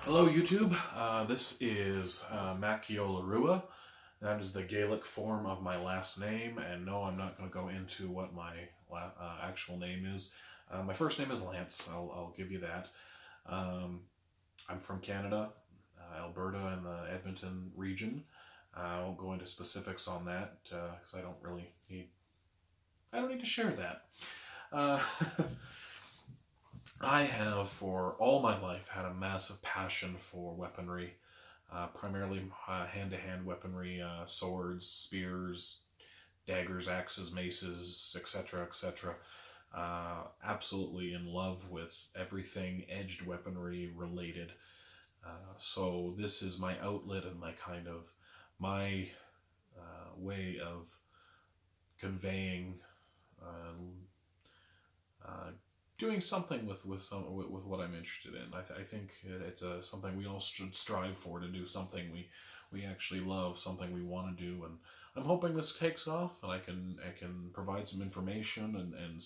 Hello YouTube, this is Giolla. That is the Gaelic form of my last name, and no, I'm not going to go into what my actual name is. My first name is Lance, I'll give you that. Um, I'm from Canada, Alberta, in the Edmonton region. I won't go into specifics on that because I don't need to share that. Uh, I have, for all my life, had a massive passion for weaponry, primarily hand-to-hand weaponry, swords, spears, daggers, axes, maces, etc., etc. Absolutely in love with everything edged weaponry related. So this is my outlet and my way of conveying uh, doing something with what I'm interested in. I think it's something we all should strive for, to do something we actually love, something we want to do, and I'm hoping this takes off, and I can provide some information and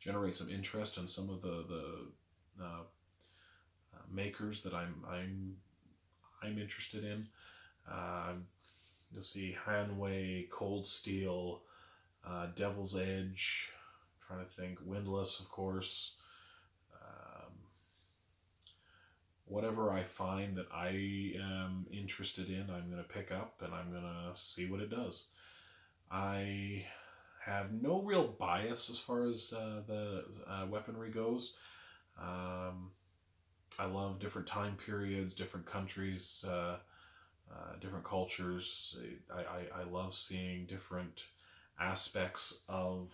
generate some interest in some of the makers that I'm interested in. Uh, you'll see Hanway, Cold Steel, Devil's Edge. Trying to think, Windlass, of course. Um, Whatever I find that I am interested in, I'm going to pick up and I'm going to see what it does. I have no real bias as far as the weaponry goes. Um, I love different time periods, different countries, different cultures. I love seeing different aspects of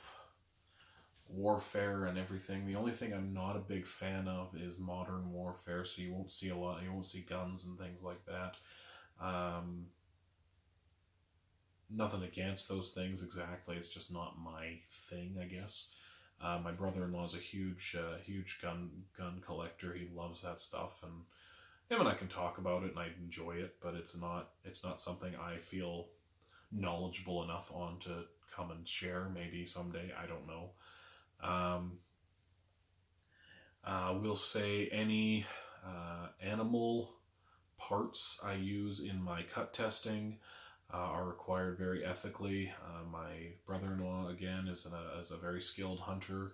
warfare and everything. The only thing I'm not a big fan of is modern warfare, so you won't see you won't see guns and things like that. Um, Nothing against those things exactly, it's just not my thing, I guess. My brother-in-law is a huge gun collector. He loves that stuff, and him and I can talk about it, and I enjoy it. But it's not something I feel knowledgeable enough on to come and share. Maybe someday, I don't know. Um, we'll say any animal parts I use in my cut testing are required very ethically. My brother-in-law, again, is a very skilled hunter.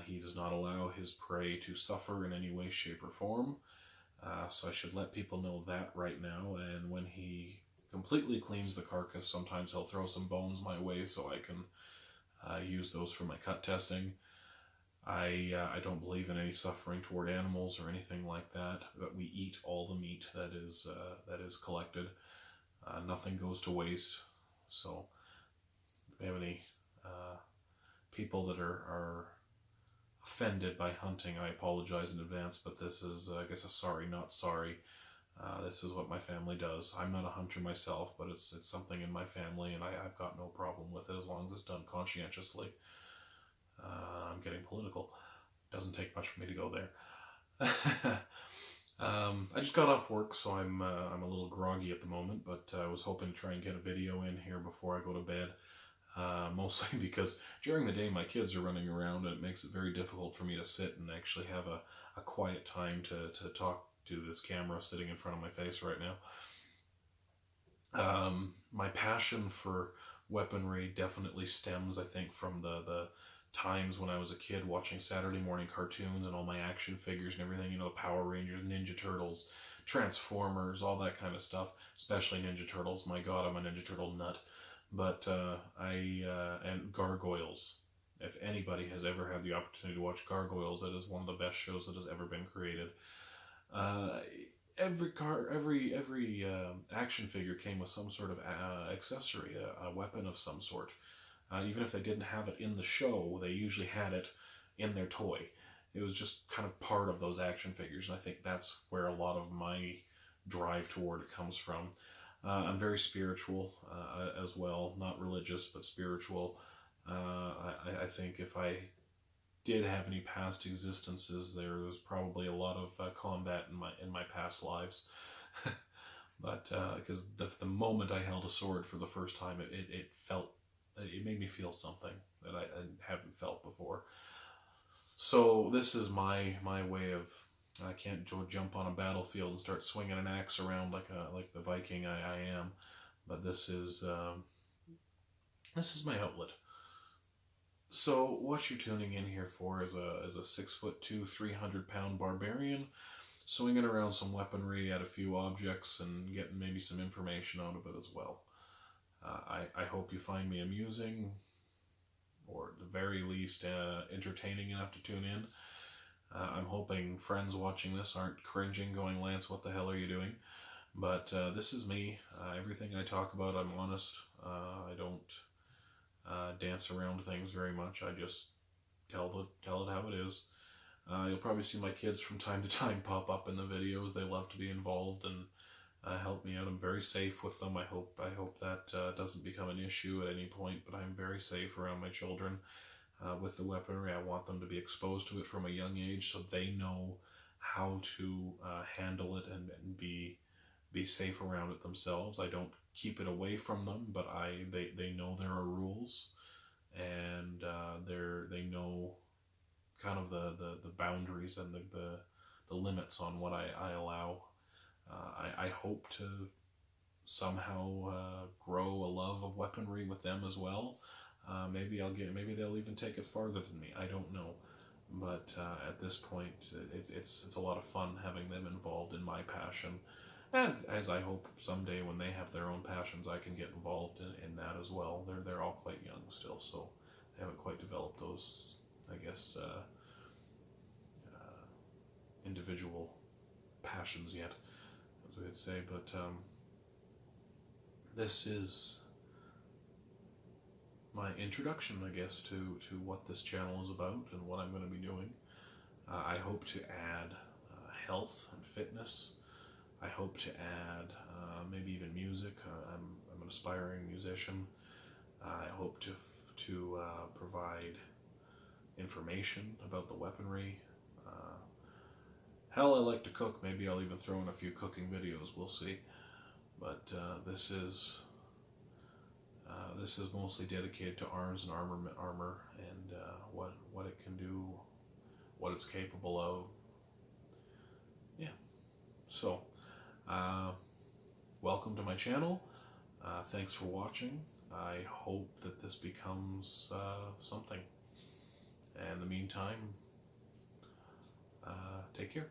He does not allow his prey to suffer in any way, shape, or form. So I should let people know that right now. And when he completely cleans the carcass, sometimes he'll throw some bones my way so I can use those for my cut testing. I don't believe in any suffering toward animals or anything like that, but we eat all the meat that is collected. Nothing goes to waste. So if we have any people that are offended by hunting, I apologize in advance, but this is, I guess, a sorry, not sorry. This is what my family does. I'm not a hunter myself, but it's something in my family, and I've got no problem with it as long as it's done conscientiously. I'm getting political. Doesn't take much for me to go there. I just got off work, so I'm a little groggy at the moment, but I was hoping to try and get a video in here before I go to bed. Mostly because during the day my kids are running around, and it makes it very difficult for me to sit and actually have a quiet time to talk to this camera sitting in front of my face right now. My passion for weaponry definitely stems, I think, from the times when I was a kid watching Saturday morning cartoons and all my action figures and everything, the Power Rangers, Ninja Turtles, Transformers, all that kind of stuff, especially Ninja Turtles. My God, I'm a Ninja Turtle nut. But and Gargoyles. If anybody has ever had the opportunity to watch Gargoyles, that is one of the best shows that has ever been created. Uh, every action figure came with some sort of accessory, a weapon of some sort. Even if they didn't have it in the show, they usually had it in their toy. It was just kind of part of those action figures, and I think that's where a lot of my drive toward it comes from. I'm very spiritual as well, not religious, but spiritual. I think if I did have any past existences, there was probably a lot of combat in my past lives. But because the moment I held a sword for the first time, it made me feel something that I hadn't felt before. So this is my way of I can't jump on a battlefield and start swinging an axe around like the Viking I am. But this is my outlet. So what you're tuning in here for is a 6'2", 300-pound barbarian swinging around some weaponry at a few objects and getting maybe some information out of it as well. I hope you find me amusing, or at the very least entertaining enough to tune in. I'm hoping friends watching this aren't cringing, going, "Lance, what the hell are you doing?" But this is me. Everything I talk about, I'm honest. I don't dance around things very much. I just tell it how it is. You'll probably see my kids from time to time pop up in the videos. They love to be involved and help me out. I'm very safe with them. I hope that doesn't become an issue at any point. But I'm very safe around my children with the weaponry. I want them to be exposed to it from a young age, so they know how to handle it and be safe around it themselves. I don't keep it away from them, but they know there are rules, and they know kind of the boundaries and the limits on what I allow. I hope to somehow grow a love of weaponry with them as well. Maybe they'll even take it farther than me. I don't know, but at this point, it's a lot of fun having them involved in my passion. And as I hope someday when they have their own passions, I can get involved in that as well. They're all quite young still, so they haven't quite developed those, I guess, individual passions yet, as we would say. But this is my introduction, I guess, to what this channel is about and what I'm going to be doing. I hope to add health and fitness. I hope to add maybe even music. I'm an aspiring musician. I hope to provide information about the weaponry. Hell, I like to cook. Maybe I'll even throw in a few cooking videos. We'll see. But this is mostly dedicated to arms and armor and what it can do, what it's capable of. Yeah. So. Welcome to my channel. Thanks for watching. I hope that this becomes something. And in the meantime, take care.